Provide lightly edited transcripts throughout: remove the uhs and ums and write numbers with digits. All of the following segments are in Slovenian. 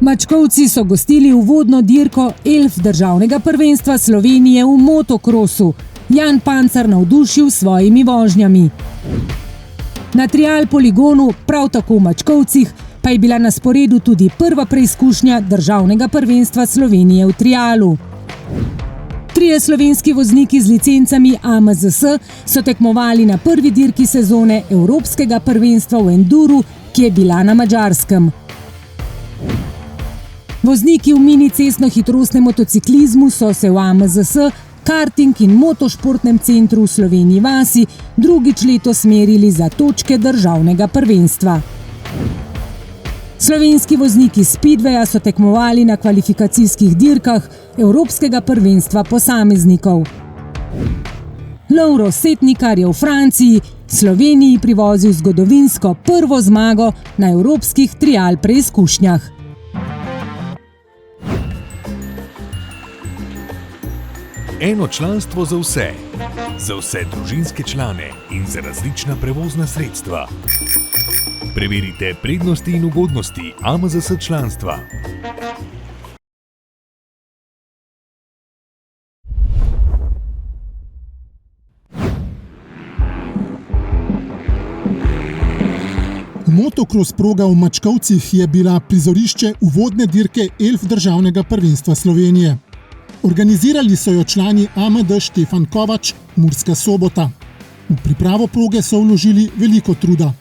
Mačkovci so gostili uvodno dirko Elf državnega prvenstva Slovenije v motokrosu. Jan Pancar navdušil s svojimi vožnjami. Na trial poligonu, prav tako v Mačkovcih, pa je bila na sporedu tudi prva preizkušnja državnega prvenstva Slovenije v trialu. Trije slovenski vozniki z licencami AMZS so tekmovali na prvi dirki sezone Evropskega prvenstva v enduru, ki je bila na Madžarskem. Vozniki v mini cestno-hitrostnem motociklizmu so se v AMZS, karting in motošportnem centru v Sloveniji vasi drugič letos merili za točke državnega prvenstva. Slovenski vozniki Speedwaya so tekmovali na kvalifikacijskih dirkah Evropskega prvenstva posameznikov. Lovro Setnikar je v Franciji Sloveniji privozil zgodovinsko prvo zmago na evropskih trial preizkušnjah. Eno članstvo za vse družinske člane in za različna prevozna sredstva. Preverite prednosti in ugodnosti AMZS članstva. Motokros proga v Mačkovcih je bila prizorišče uvodne dirke Elf državnega prvenstva Slovenije. Organizirali so jo člani AMD Štefan Kovač, Murska Sobota. V pripravo proge so vložili veliko truda.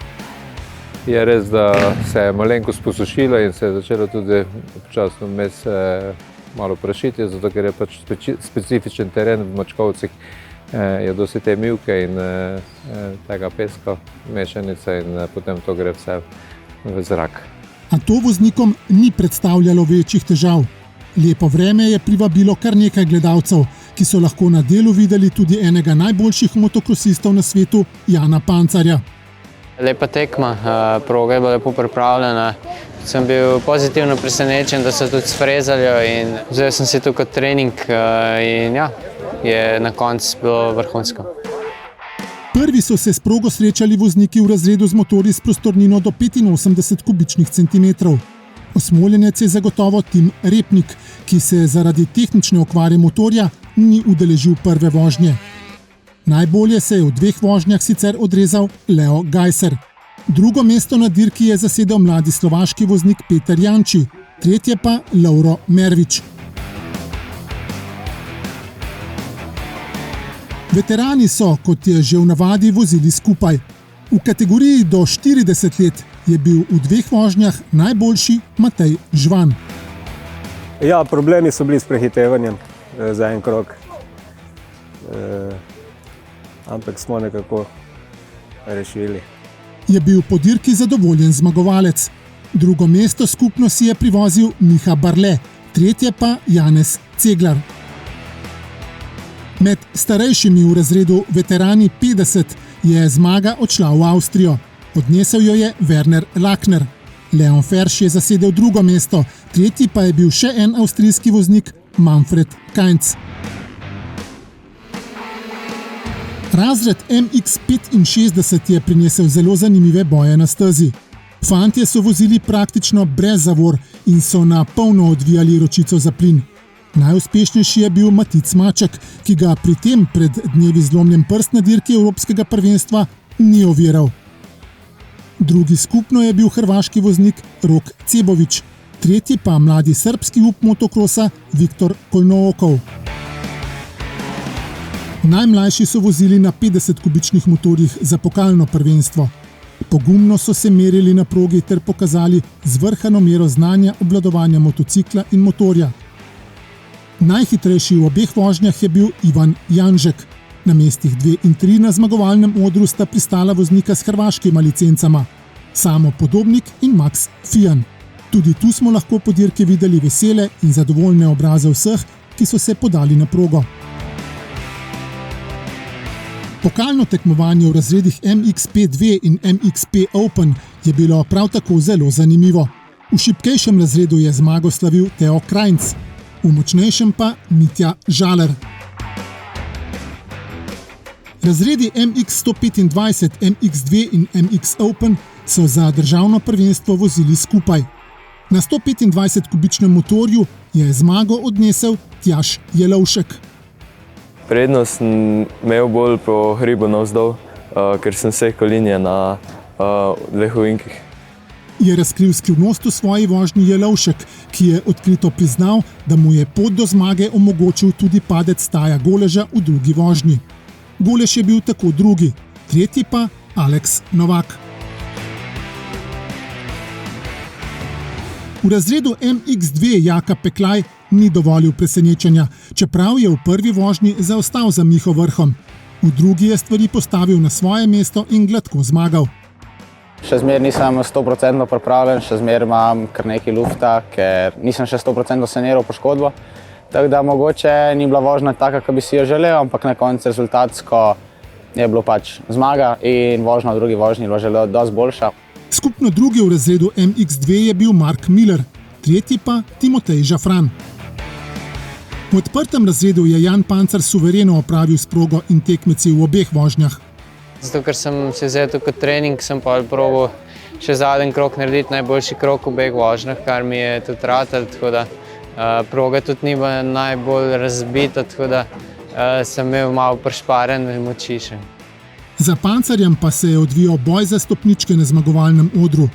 Je res, da se je malenkost posušila in se je začelo tudi počasno vmes malo prašiti, zato ker je pač specifičen teren v Mačkovcih, je dosti te mivke in tega peska, mešanice in potem to gre vse v zrak. A to voznikom ni predstavljalo večjih težav. Lepo vreme je privabilo kar nekaj gledalcev, ki so lahko na delu videli tudi enega najboljših motokrosistov na svetu, Jana Pancarja. Lepa tekma, proga je bila lepo pripravljena. Sem bil pozitivno presenečen, da so tudi sfrezali in vzel sem si to kot trening in ja, je na koncu bilo vrhunsko. Prvi so se s progo srečali vozniki v razredu z motorji s prostornino do 85 kubičnih centimetrov. Osmoljenec je zagotovo Tim Repnik, ki se zaradi tehnične okvare motorja ni udeležil prve vožnje. Najbolje se je v dveh vožnjah sicer odrezal Leo Gajser. Drugo mesto na dirki je zasedel mladi slovaški voznik Peter Janči, tretje pa Lovro Mervič. Veterani so, kot je že v navadi, vozili skupaj. V kategoriji do 40 let je bil v dveh vožnjah najboljši Matej Žvan. Ja, problemi so bili s prehitevanjem za en krog. Ampak smo nekako rešili. Je bil po dirki zadovoljen zmagovalec. Drugo mesto skupno si je privozil Miha Barle, tretje pa Janez Ceglar. Med starejšimi v razredu veterani 50 je zmaga odšla v Avstrijo. Odnesel jo je Werner Lakner. Leon Ferš je zasedel drugo mesto, tretji pa je bil še en avstrijski voznik Manfred Kainz. Razred MX65 je prinesel zelo zanimive boje na stezi. Fantje so vozili praktično brez zavor in so na polno odvijali ročico za plin. Najuspešnejši je bil Matic Maček, ki ga pri tem pred dnevi zlomljen prst na dirki Evropskega prvenstva ni oviral. Drugi skupno je bil hrvaški voznik Rok Cebovič, tretji pa mladi srbski up motokrosa Viktor Kolnookov. Najmlajši so vozili na 50 kubičnih motorjih za pokalno prvenstvo. Pogumno so se merili na progi ter pokazali zvrhano mero znanja obvladovanja motocikla in motorja. Najhitrejši v obeh vožnjah je bil Ivan Janžek. Na mestih 2 in 3 na zmagovalnem odru sta pristala voznika s hrvaškima licencama, Samo Podobnik in Max Fijan. Tudi tu smo lahko po dirki videli vesele in zadovoljne obraze vseh, ki so se podali na progo. Pokalno tekmovanje v razredih MXP2 in MXP Open je bilo prav tako zelo zanimivo. V šibkejšem razredu je zmago slavil Teo Krajnc, v močnejšem pa Mitja Žaler. Razredi MX125, MX2 in MX Open so za državno prvenstvo vozili skupaj. Na 125-kubičnem motorju je zmago odnesel Tjaž Jelovšek. Prednost sem imel bolj po hribu navzdol, ker sem sekal linije na dveh ovinkih. Je razkril skrivnost v svoji vožnji Jelovšek, ki je odkrito priznal, da mu je pot do zmage omogočil tudi padec Taja Goleža v drugi vožnji. Golež je bil tako drugi, tretji pa Aleks Novak. V razredu MX2 Jaka Peklaj ni dovolil presenečenja, čeprav je v prvi vožnji zaostal za Miho Vrhom. V drugi je stvari postavil na svoje mesto in gladko zmagal. Še zmeraj nisem 100% pripravljen, še zmeraj imam kar nekaj lufta, ker nisem še 100% saniral poškodbo. Tako da mogoče ni bila vožnja taka, kot bi si jo želel, ampak na koncu rezultatsko je bilo pač zmaga in vožnja v drugi vožnji je bila že dosti boljša. Skupno drugi v razredu MX2 je bil Mark Miller, tretji pa Timotej Žafran. V odprtem razredu je Jan Pancer suvereno opravil s progo in tekmeci v obeh vožnjah. Zato, ker sem si vzel to kot trening, sem pa probal še zadnji krog narediti, najboljši krog v obeh vožnjah, kar mi je tudi ratalo, tako da proga tudi ni bila najbolj razbita, tako da sem imel malo prešparene moči še. Za Pancerjem pa se je odvijal boj za stopničke na zmagovalnem odru.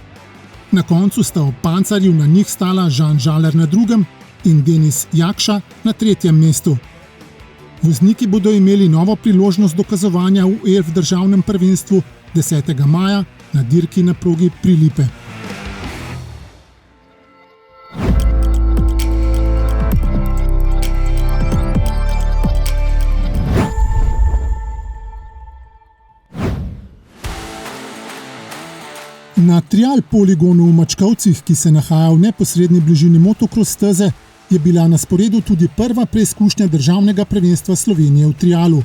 Na koncu sta ob Pancerju na njih stala Žan Žaler na drugem in Denis Jakša na tretjem mestu. Vozniki bodo imeli novo priložnost dokazovanja v ELF državnem prvenstvu 10. maja na dirki na progi Prilipe. Na trial poligonu v Mačkovcih, ki se nahaja v neposredni bližini motokros steze, je bila na sporedu tudi prva preizkušnja državnega prvenstva Slovenije v trialu.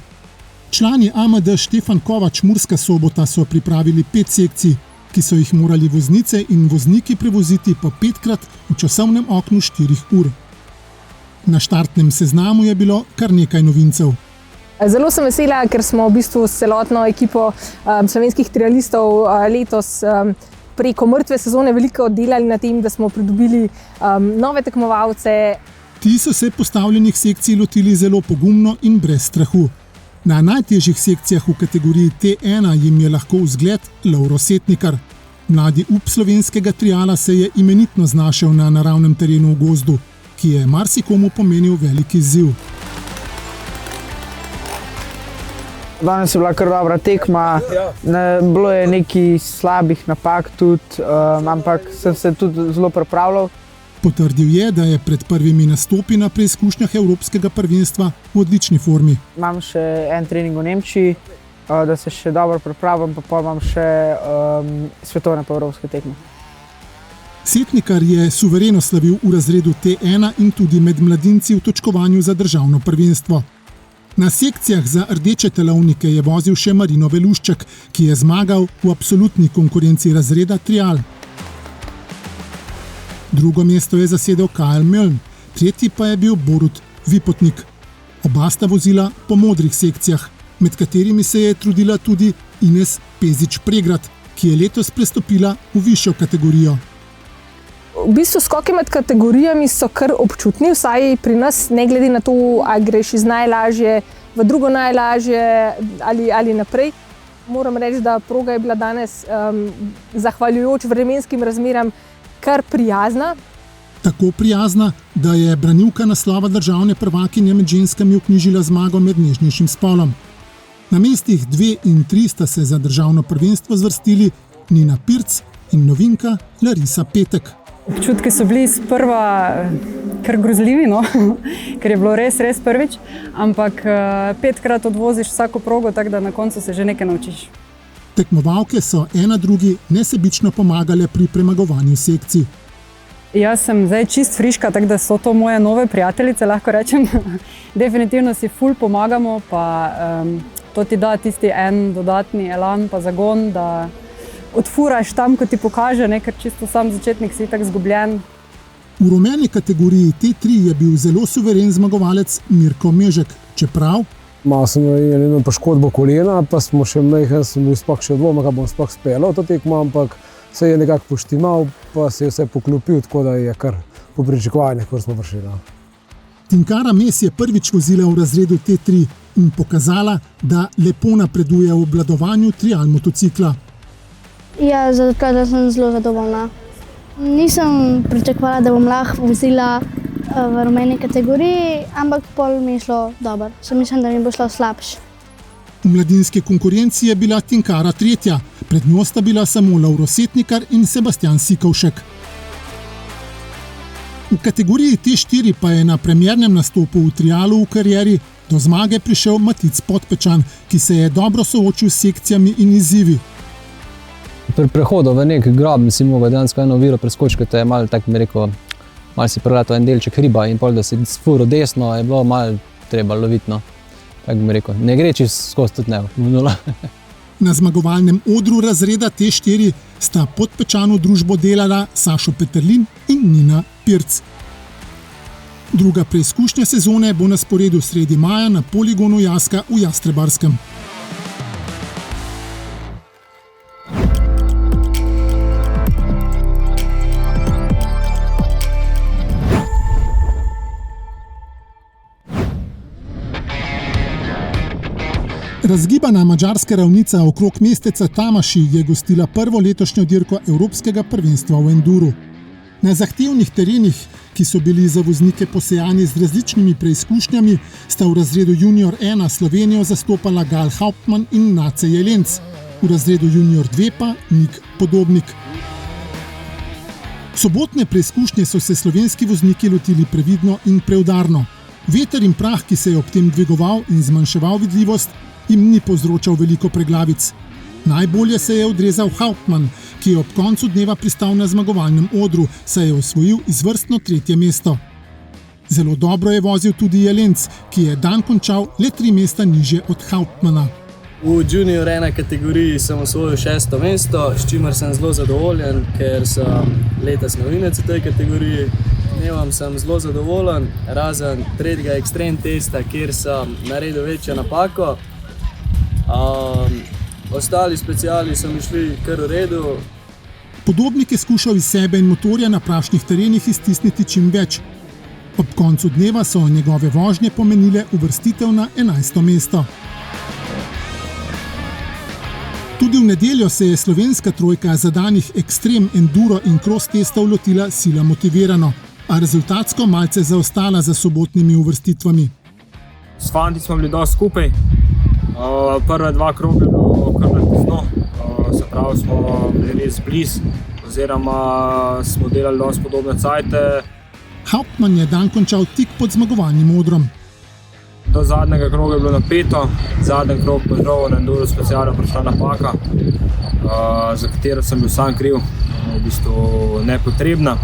Člani AMD Štefan Kovač Murska Sobota so pripravili 5 sekcij, ki so jih morali voznice in vozniki prevoziti po 5krat v časovnem oknu 4 ur. Na štartnem seznamu je bilo kar nekaj novincev. Zelo sem vesela, ker smo v bistvu s celotno ekipo slovenskih trialistov letos preko mrtve sezone veliko delali na tem, da smo pridobili nove tekmovalce. Ti so se postavljenih sekcij lotili zelo pogumno in brez strahu. Na najtežjih sekcijah v kategoriji T1 jim je lahko vzgled Lovro Setnikar. Mladi up slovenskega triala se je imenitno znašel na naravnem terenu v gozdu, ki je marsikomu pomenil velik izziv. Danes je bila kar dobra tekma, bilo je nekaj slabih napak tudi, ampak sem se tudi zelo pripravljal. Potrdil je, da je pred prvimi nastopi na preizkušnjah Evropskega prvenstva v odlični formi. Imam še en trening v Nemčiji, da se še dobro pripravim, pa potem imam še svetovne pa evropske tekme. Setnikar je suvereno slavil v razredu T1 in tudi med mladinci v točkovanju za državno prvenstvo. Na sekcijah za rdeče telovnike je vozil še Marino Velušček, ki je zmagal v absolutni konkurenci razreda trial. Drugo mesto je zasedel Kyle Möln, tretji pa je bil Borut Vipotnik. Oba sta vozila po modrih sekcijah, med katerimi se je trudila tudi Ines Pezič-Pregrad, ki je letos prestopila v višjo kategorijo. V bistvu skoki med kategorijami so kar občutni, vsaj pri nas, ne glede na to, ali greš iz najlažje v drugo najlažje ali naprej. Moram reči, da proga je bila danes, zahvaljujoč vremenskim razmeram, kar prijazna. Tako prijazna, da je branilka naslova državne prvakinje med ženskami vknjižila zmago med nežnejšim spolom. Na mestih 2 in 3 sta se za državno prvenstvo zvrstili Nina Pirc in novinka Larisa Petek. Občutki so bili sprva kar grozljivi, ker je bilo res prvič, ampak 5krat odvoziš vsako progo, tako da na koncu se že nekaj naučiš. Tekmovalke so ena drugi nesebično pomagale pri premagovanju sekcij. Jaz sem zdaj čist friška, tako da so to moje nove prijateljice, lahko rečem. Definitivno si ful pomagamo, pa to ti da tisti en dodatni elan pa zagon, da odfuraš tam, ko ti pokaže, ker čisto sam začetnik si tak zgubljen. V rumeni kategoriji T3 je bil zelo suveren zmagovalec Mirko Mežek, čeprav malo sem imel poškodbo kolena, pa smo še majhen, sem bil sploh še dvoma, kaj bom sploh speljal to tekmo, ampak se je nekako poštimal, pa se je vse poklopil, tako da je kar po pričakovanjih, ko smo prišli. Tinkara Mes je prvič vozila v razredu T3 in pokazala, da lepo napreduje v obvladovanju trial motocikla. Ja, zato da sem zelo zadovoljna. Nisem pričakovala, da bom lahko vozila v rumeni kategoriji, ampak pol mi je šlo dobro. Sem mislim, da mi bo šlo slabše. V mladinski konkurenci je bila Tinkara tretja, pred njo sta bila samo Lovro Setnikar in Sebastian Sikovšek. V kategoriji T4 pa je na premiernem nastopu v trialu v karieri do zmage prišel Matic Podpečan, ki se je dobro soočil s sekcijami in izzivi. Pri prehodu v nek grob si mogel dejansko eno oviro preskočiti, to je malo, tako bi rekel, malo si preletel en delček hriba in pol, da si furo desno, je bilo malo treba lovitno. Tako bi rekel, ne gre čisto skozi tudi ne. Na zmagovalnem odru razreda T4 sta Podpečanu družbo delala Sašo Peterlin in Nina Pirc. Druga preizkušnja sezone bo na sporedu sredi maja na poligonu Jaska v Jastrebarskem. Razgibana madžarska ravnica okrog mesteca Tamaši je gostila prvo letošnjo dirko Evropskega prvenstva v enduru. Na zahtevnih terenih, ki so bili za voznike posejani z različnimi preizkušnjami, sta v razredu Junior 1 Slovenijo zastopala Gal Hauptmann in Nace Jelenc, v razredu Junior 2 pa Nik Podobnik. Sobotne preizkušnje so se slovenski vozniki lotili previdno in preudarno. Veter in prah, ki se je ob tem dvigoval in zmanjševal vidljivost, jim ni povzročal veliko preglavic. Najbolje se je odrezal Hauptmann, ki je ob koncu dneva pristal na zmagovalnem odru, saj je osvojil izvrstno 3. mesto. Zelo dobro je vozil tudi Jelenc, ki je dan končal le 3 mesta nižje od Hauptmanna. V Junior 1 kategoriji sem osvojil 6. mesto, s čimer sem zelo zadovoljen, ker sem letos novinec v tej kategoriji. Dnevom sem zelo zadovoljen, razen 3. ekstrem testa, kjer sem naredil večjo napako. Ostali speciali so mi šli kar v redu. Podobnik je skušal iz sebe in motorja na prašnih terenih iztisniti čim več. Ob koncu dneva so njegove vožnje pomenile uvrstitev na 11. mesto. Tudi v nedeljo se je slovenska trojka zadanih ekstrem, enduro in cross testov lotila sila motivirano, a rezultatsko malce zaostala za sobotnimi uvrstitvami. S fanti smo bili dosti skupaj. Prve 2 kroge je bilo kar na dno, se pravi smo bili res blizu, oziroma smo delali dosti podobne cajte. Hauptmann je dan končal tik pod zmagovalnim odrom. Do zadnjega kroga je bilo napeto, zadnji krog pa žal na enduro specialu prišla napaka, za katero sem bil sam kriv, v bistvu nepotrebna,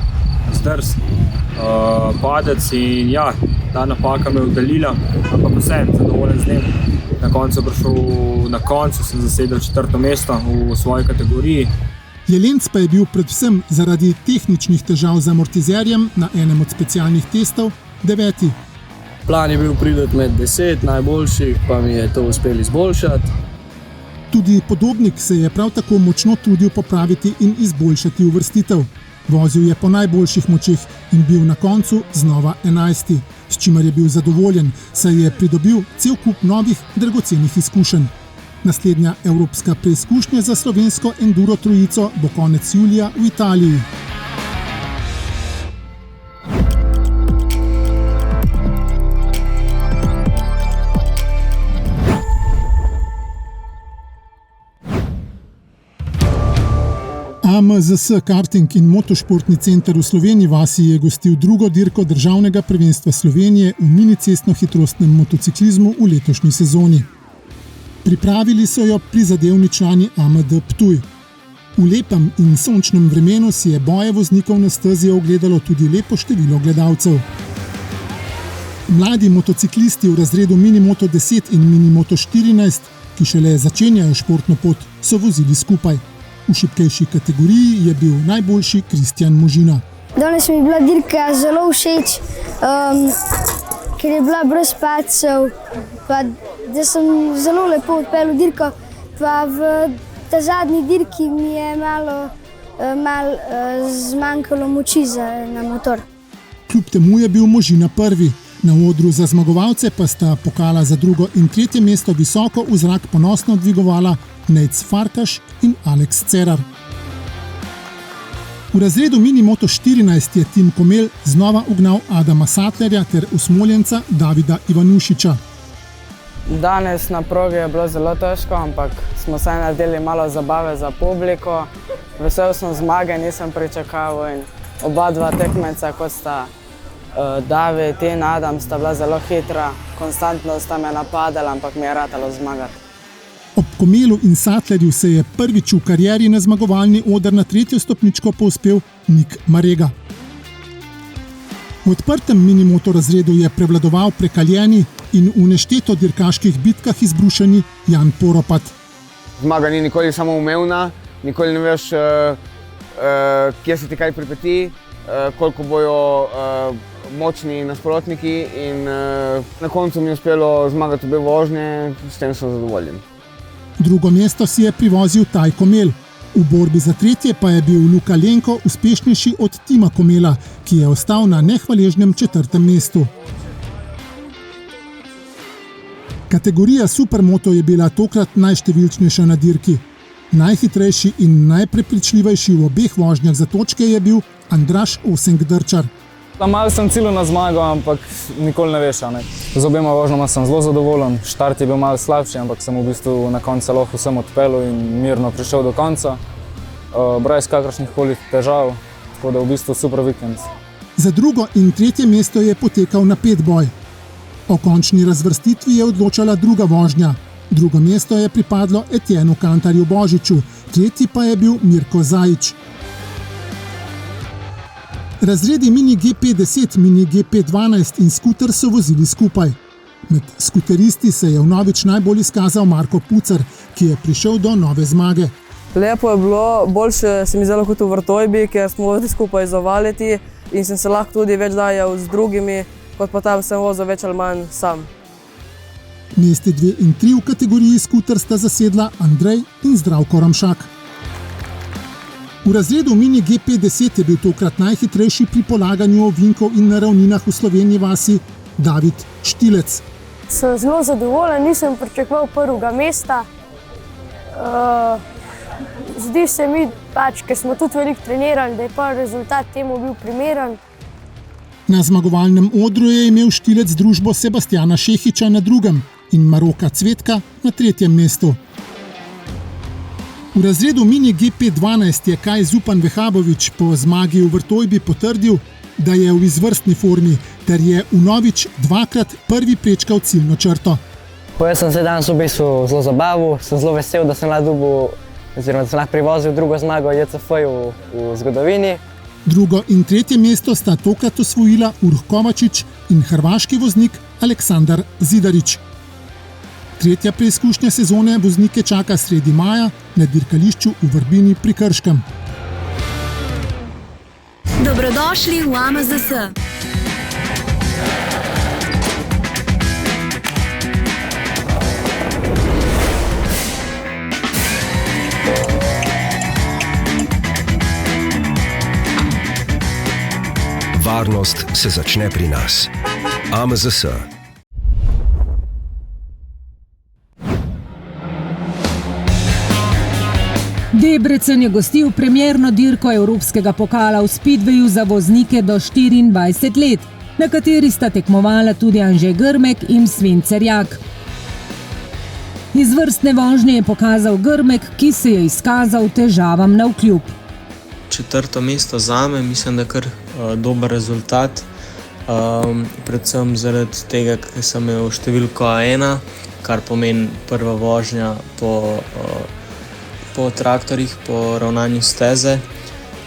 zdrs, padec in ja, ta napaka me je oddaljila, ampak vsem zadovoljen z njim. Na koncu sem zasedel 4. mesto v svoji kategoriji. Jelenc pa je bil predvsem zaradi tehničnih težav z amortizerjem na enem od specialnih testov 9. Plan je bil priti med 10 najboljših, pa mi je to uspelo izboljšati. Tudi Podobnik se je prav tako močno trudil popraviti in izboljšati uvrstitev. Vozil je po najboljših močeh in bil na koncu znova 11. S čimer je bil zadovoljen, saj je pridobil cel kup novih dragocenih izkušenj. Naslednja evropska preizkušnja za slovensko enduro trojico bo konec julija v Italiji. AMZS Karting in motošportni center v Sloveniji vasi je gostil drugo dirko državnega prvenstva Slovenije v minicestno-hitrostnem motociklizmu v letošnji sezoni. Pripravili so jo prizadevni člani AMD Ptuj. V lepem in sončnem vremenu si je boje voznikov na stezi ogledalo tudi lepo število gledalcev. Mladi motociklisti v razredu Minimoto 10 in Minimoto 14, ki šele začenjajo športno pot, so vozili skupaj. V šibkejši kategoriji je bil najboljši Kristjan Možina. Danes mi je bila dirka zelo všeč, ker je bila brez padcev, pa da sem zelo lepo odpeljal dirko. Pa v ta zadnji dirki mi je malo malo zmanjkalo moči na motor. Kljub temu je bil Možina prvi. Na odru za zmagovalce pa sta pokala za drugo in tretje mesto visoko v zrak ponosno dvigovala Nejc Farkaš in Aleks Cerar. V razredu Mini Moto 14 je Tim Komel znova ugnal Adama Sattlerja ter usmoljenca Davida Ivanušiča. Danes na progi je bilo zelo težko, ampak smo se naredili malo zabave za publiko. Vesel sem zmage, nisem pričakoval in oba dva tekmeca, kot sta David in Adam, sta bila zelo hitra, konstantno sta me napadala, ampak mi je ratalo zmagati. Ob Komelu in Sattlerju se je prvič v karieri na zmagovalni oder na tretjo stopničko povzpel Nik Marega. V odprtem minimoto razredu je prevladoval prekaljeni in v nešteto dirkaških bitkah izbrušeni Jan Poropat. Zmaga ni nikoli samoumevna, nikoli ne veš, kje se ti kaj pripeti, koliko bojo močni nasprotniki in na koncu mi je uspelo zmagati obe vožnje, s tem sem zadovoljen. Drugo mesto si je privozil Taj Komel. V borbi za tretje pa je bil Luka Lenko uspešnejši od Tima Komela, ki je ostal na nehvaležnem četrtem mestu. Kategorija Supermoto je bila tokrat najštevilčnejša na dirki. Najhitrejši in najprepričljivejši v obeh vožnjah za točke je bil Andraž Osenk-Drčar. Malo sem ciljal na zmago, ampak nikoli ne veš. Z obema vožnjama sem zelo zadovoljen. Štart je bil malo slabši, ampak sem v bistvu na koncu lahko vsem odpeljal in mirno prišel do konca. Brez kakršnih koli težav, tako da v bistvu super vikend. Za drugo in tretje mesto je potekal napet boj. O končni razvrstitvi je odločala druga vožnja. Drugo mesto je pripadlo Etienu Kantarju Božiču, tretji pa je bil Mirko Zajič. Razredi Mini GP10, Mini GP12 in skuter so vozili skupaj. Med skuteristi se je vnovič najbolj izkazal Marko Pucar, ki je prišel do nove zmage. Lepo je bilo, boljše se mi zdelo kot v Vrtojbi, ker smo vozili skupaj z Ovaleti in sem se lahko tudi več dajal z drugimi, kot pa tam sem vozil več ali manj sam. Mesti 2 in 3 v kategoriji skuter sta zasedla Andrej in Zdravko Ramšak. V razredu Mini GP10 je bil tokrat najhitrejši pri polaganju ovinkov in na ravninah v Sloveniji vasi David Štilec. Sem zelo zadovoljen, nisem pričakoval prvega mesta. Zdi se mi, ker smo tudi veliko trenirali, da je pa rezultat temu bil primeren. Na zmagovalnem odru je imel Štilec družbo Sebastjana Šehiča na drugem in Maroka Cvetka na tretjem mestu. V razredu Mini GP12 je Kaj Zupan Vehabovič po zmagi v Vrtojbi potrdil, da je v izvrstni formi ter je vnovič dvakrat prvi prečkal ciljno črto. Jaz sem se danes v bistvu zelo zabavil, sem zelo vesel, da sem lahko privozil drugo zmago JCF-ju v zgodovini. Drugo in tretje mesto sta tokrat osvojila Urh Kovačič in hrvaški voznik Aleksandar Zidarič. Tretja preizkušnja sezone voznike čaka sredi maja na dirkališču v Vrbini pri Krškem. Dobrodošli v AMZS. Varnost se začne pri nas. AMZS. Debrecen je gostil premierno dirko Evropskega pokala v Speedwayu za voznike do 24 let, na kateri sta tekmovala tudi Anže Grmek in Sven Cerjak. Izvrstne vožnje je pokazal Grmek, ki se je izkazal težavam navkljub. Četrto mesto zame, mislim, da kar dober rezultat. Predvsem zaradi tega, ker sem imel številko 1, kar pomeni prva vožnja po traktorjih, po ravnanju steze,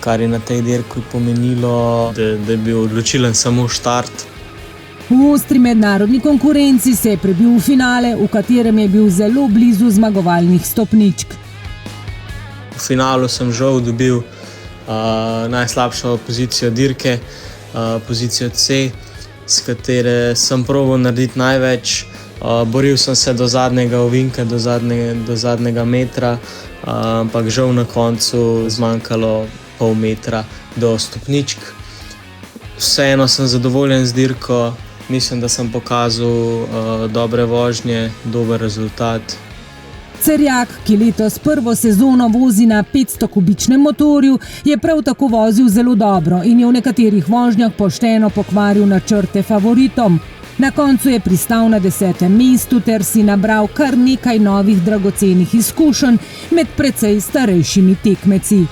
kar je na tej dirki pomenilo, da je bil odločilen samo štart. V ostri mednarodni konkurenci se je prebil v finale, v katerem je bil zelo blizu zmagovalnih stopničk. V finalu sem žal dobil najslabšo pozicijo dirke, pozicijo C, s katere sem probal narediti največ. Boril sem se do zadnjega ovinka, do zadnjega metra, ampak žal na koncu zmanjkalo pol metra do stopničk. Vseeno sem zadovoljen z dirko, mislim, da sem pokazal dobre vožnje, dober rezultat. Cerjak, ki letos prvo sezono vozi na 500-kubičnem motorju, je prav tako vozil zelo dobro in je v nekaterih vožnjah pošteno pokvaril načrte favoritom. Na koncu je pristal na 10. mestu ter si nabral kar nekaj novih dragocenih izkušenj med precej starejšimi tekmeci.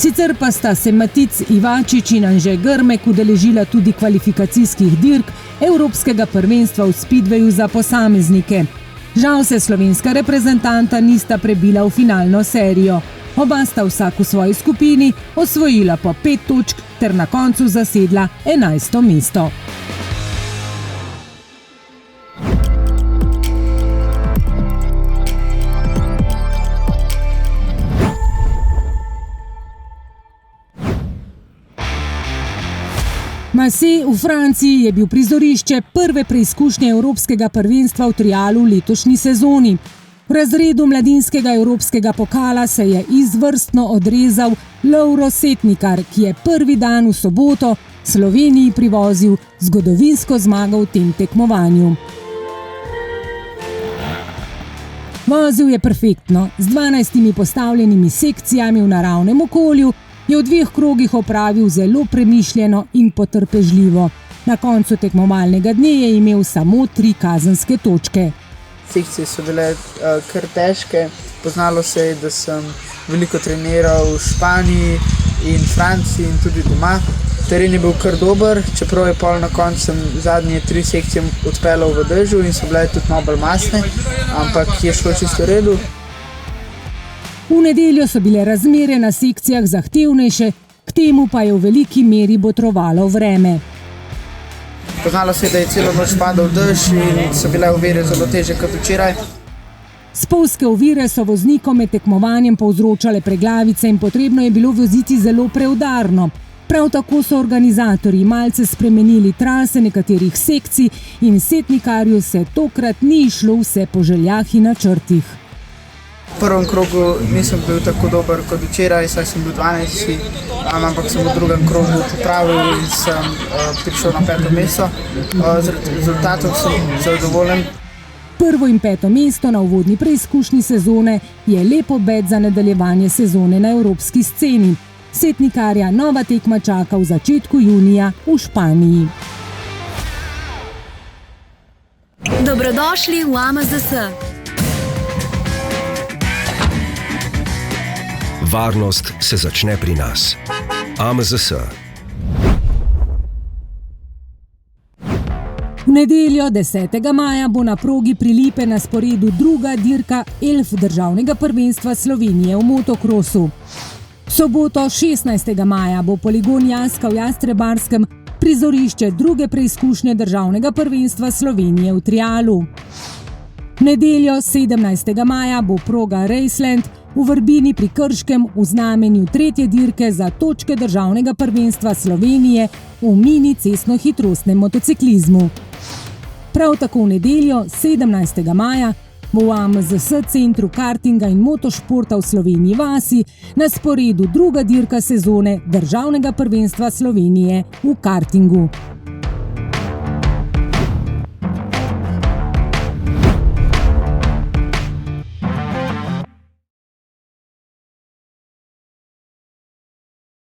Sicer pa sta se Matic Ivačič in Anže Grmek udeležila tudi kvalifikacijskih dirk Evropskega prvenstva v speedwayu za posameznike. Žal se slovenska reprezentanta nista prebila v finalno serijo. Oba sta vsak v svoji skupini osvojila po 5 točk ter na koncu zasedla 11. mesto. Marseille v Franciji je bil prizorišče prve preizkušnje Evropskega prvenstva v trialu v letošnji sezoni. V razredu mladinskega evropskega pokala se je izvrstno odrezal Lovro Setnikar, ki je prvi dan v soboto Sloveniji privozil zgodovinsko zmago v tem tekmovanju. Vozil je perfektno, z 12 postavljenimi sekcijami v naravnem okolju, je v 2 krogih opravil zelo premišljeno in potrpežljivo. Na koncu tekmovalnega dne je imel samo 3 kazenske točke. Sekcije so bile kar težke. Poznalo se je, da sem veliko treniral v Španiji in Franciji in tudi doma. Teren je bil kar dober, čeprav je pol na koncu zadnje 3 sekcije odpeljal v dežju in so bile tudi malo bolj masne, ampak je šlo čisto v redu. V nedeljo so bile razmere na sekcijah zahtevnejše, k temu pa je v veliki meri botrovalo vreme. Poznalo se je, da je celo noč padal dež in so bile ovire zelo težje kot včeraj. Spolzke ovire so voznikom med tekmovanjem povzročale preglavice in potrebno je bilo voziti zelo preudarno. Prav tako so organizatorji malce spremenili trase nekaterih sekcij in Setnikarju se tokrat ni išlo vse po željah in načrtih. V prvem krogu nisem bil tako dober kot včeraj, saj sem bil 12, ampak sem v drugem krogu popravil in sem prišel na 5. mesto. Z rezultatom sem zadovoljen. 1. in 5. mesto na uvodni preizkušnji sezone je lep obet za nadaljevanje sezone na evropski sceni. Setnikarja nova tekma čaka v začetku junija v Španiji. Dobrodošli v AMZS. Varnost se začne pri nas. AMZS. V nedeljo 10. maja bo na progi Prilipe na sporedu druga dirka ELF državnega prvenstva Slovenije v motokrosu. V soboto 16. maja bo poligon Jaska v Jastrebarskem prizorišče druge preizkušnje državnega prvenstva Slovenije v trialu. V nedeljo 17. maja bo proga Raceland v Vrbini pri Krškem v znamenju 3. dirke za točke državnega prvenstva Slovenije v mini cestno-hitrostnem motociklizmu. Prav tako v nedeljo 17. maja bo v AMZS centru kartinga in motošporta v Sloveniji vasi na sporedu druga dirka sezone državnega prvenstva Slovenije v kartingu.